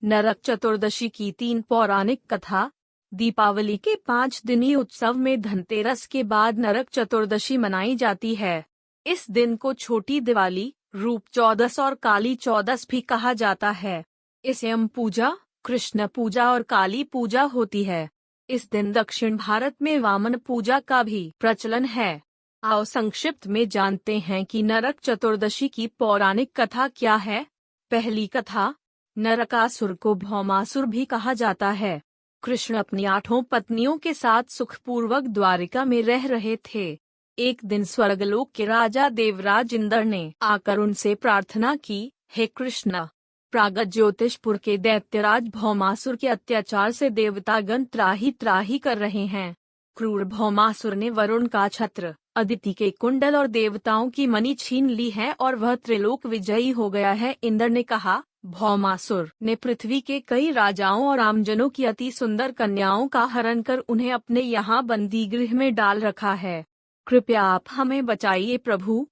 नरक चतुर्दशी की 3 पौराणिक कथा। दीपावली के 5 दिनी उत्सव में धनतेरस के बाद नरक चतुर्दशी मनाई जाती है। इस दिन को छोटी दिवाली, रूप चौदस और काली चौदस भी कहा जाता है। इस यम पूजा, कृष्ण पूजा और काली पूजा होती है। इस दिन दक्षिण भारत में वामन पूजा का भी प्रचलन है। आओ संक्षिप्त में जानते हैं कि नरक चतुर्दशी की पौराणिक कथा क्या है। पहली कथा। नरकासुर को भौमासुर भी कहा जाता है। कृष्ण अपनी 8 पत्नियों के साथ सुखपूर्वक द्वारिका में रह रहे थे। एक दिन स्वर्गलोक के राजा देवराज इंद्र ने आकर उनसे प्रार्थना की, हे कृष्ण, प्रागत ज्योतिषपुर के दैत्यराज भौमासुर के अत्याचार से देवतागण त्राही त्राही कर रहे हैं। क्रूर भौमासुर ने वरुण का छत्र, अदिति के कुंडल और देवताओं की मणि छीन ली है और वह त्रिलोक विजयी हो गया है। इंद्र ने कहा, भौमासुर ने पृथ्वी के कई राजाओं और आमजनों की अति सुंदर कन्याओं का हरण कर उन्हें अपने यहाँ बंदी गृह में डाल रखा है। कृपया आप हमें बचाइए प्रभु।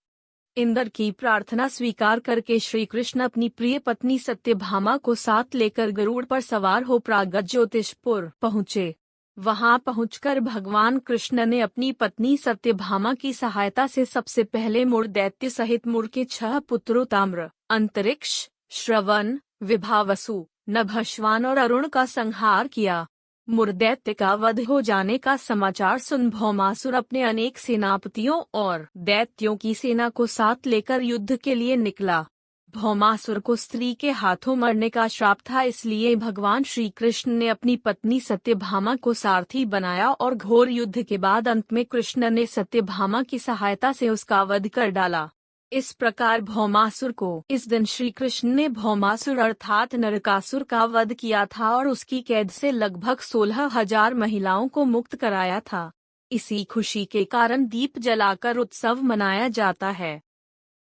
इंद्र की प्रार्थना स्वीकार करके श्री कृष्ण अपनी प्रिय पत्नी सत्यभामा को साथ लेकर गरुड़ पर सवार हो प्रागत ज्योतिषपुर पहुँचे। वहां पहुंचकर भगवान कृष्ण ने अपनी पत्नी सत्यभामा की सहायता से सबसे पहले मुर दैत्य सहित मुर के 6 पुत्रों ताम्र, अंतरिक्ष, श्रवण, विभावसु, नभश्वान और अरुण का संहार किया। मुर दैत्य का वध हो जाने का समाचार सुन भौमासुर अपने अनेक सेनापतियों और दैत्यों की सेना को साथ लेकर युद्ध के लिए निकला। भौमासुर को स्त्री के हाथों मरने का श्राप था, इसलिए भगवान श्री कृष्ण ने अपनी पत्नी सत्यभामा को सारथी बनाया और घोर युद्ध के बाद अंत में कृष्ण ने सत्यभामा की सहायता से उसका वध कर डाला। इस प्रकार भौमासुर को इस दिन श्री कृष्ण ने भौमासुर अर्थात नरकासुर का वध किया था और उसकी कैद से लगभग 16,000 महिलाओं को मुक्त कराया था। इसी खुशी के कारण दीप जलाकर उत्सव मनाया जाता है।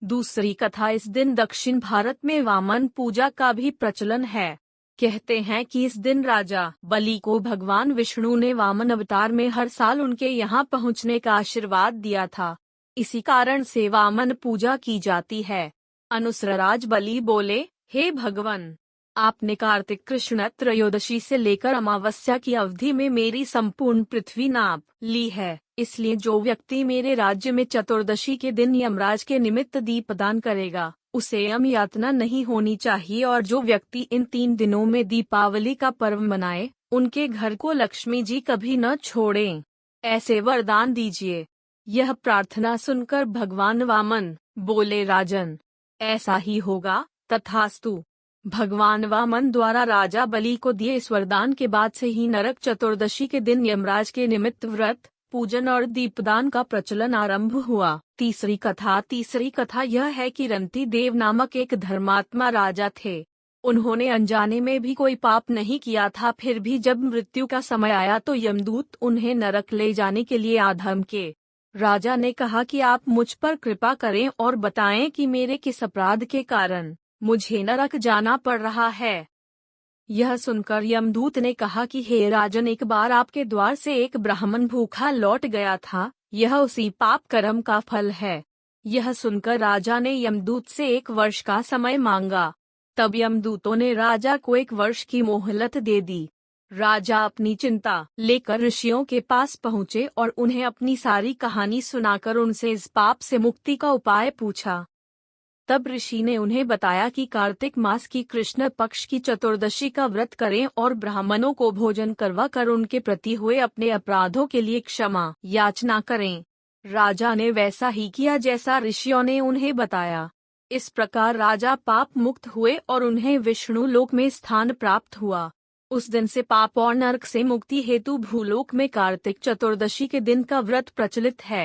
दूसरी कथा। इस दिन दक्षिण भारत में वामन पूजा का भी प्रचलन है। कहते हैं कि इस दिन राजा बलि को भगवान विष्णु ने वामन अवतार में हर साल उनके यहाँ पहुँचने का आशीर्वाद दिया था। इसी कारण से वामन पूजा की जाती है। अनुसरराज बलि बोले, हे भगवान, आपने कार्तिक कृष्ण त्रयोदशी से लेकर अमावस्या की अवधि में मेरी संपूर्ण पृथ्वी नाप ली है, इसलिए जो व्यक्ति मेरे राज्य में चतुर्दशी के दिन यमराज के निमित्त दीपदान करेगा, उसे यम यातना नहीं होनी चाहिए, और जो व्यक्ति इन 3 दिनों में दीपावली का पर्व मनाए, उनके घर को लक्ष्मी जी कभी न छोड़ें। ऐसे वरदान दीजिए। यह प्रार्थना सुनकर भगवान वामन बोले, राजन, ऐसा ही होगा, तथास्तु। भगवान वामन द्वारा राजा बलि को दिए इस वरदान के बाद से ही नरक चतुर्दशी के दिन यमराज के निमित्त व्रत, पूजन और दीपदान का प्रचलन आरंभ हुआ। तीसरी कथा यह है कि रंती देव नामक एक धर्मात्मा राजा थे। उन्होंने अनजाने में भी कोई पाप नहीं किया था, फिर भी जब मृत्यु का समय आया तो यमदूत उन्हें नरक ले जाने के लिए आधम के। राजा ने कहा कि आप मुझ पर कृपा करें और बताएं कि मेरे किस अपराध के कारण मुझे नरक जाना पड़ रहा है। यह सुनकर यमदूत ने कहा कि हे राजन, एक बार आपके द्वार से एक ब्राह्मण भूखा लौट गया था, यह उसी पाप कर्म का फल है। यह सुनकर राजा ने यमदूत से 1 वर्ष का समय मांगा। तब यमदूतों ने राजा को 1 वर्ष की मोहलत दे दी। राजा अपनी चिंता लेकर ऋषियों के पास पहुँचे और उन्हें अपनी सारी कहानी सुनाकर उनसे इस पाप से मुक्ति का उपाय पूछा। तब ऋषि ने उन्हें बताया कि कार्तिक मास की कृष्ण पक्ष की चतुर्दशी का व्रत करें और ब्राह्मणों को भोजन करवा कर उनके प्रति हुए अपने अपराधों के लिए क्षमा याचना करें। राजा ने वैसा ही किया जैसा ऋषियों ने उन्हें बताया। इस प्रकार राजा पाप मुक्त हुए और उन्हें विष्णु लोक में स्थान प्राप्त हुआ। उस दिन से पाप और नरक से मुक्ति हेतु भूलोक में कार्तिक चतुर्दशी के दिन का व्रत प्रचलित है।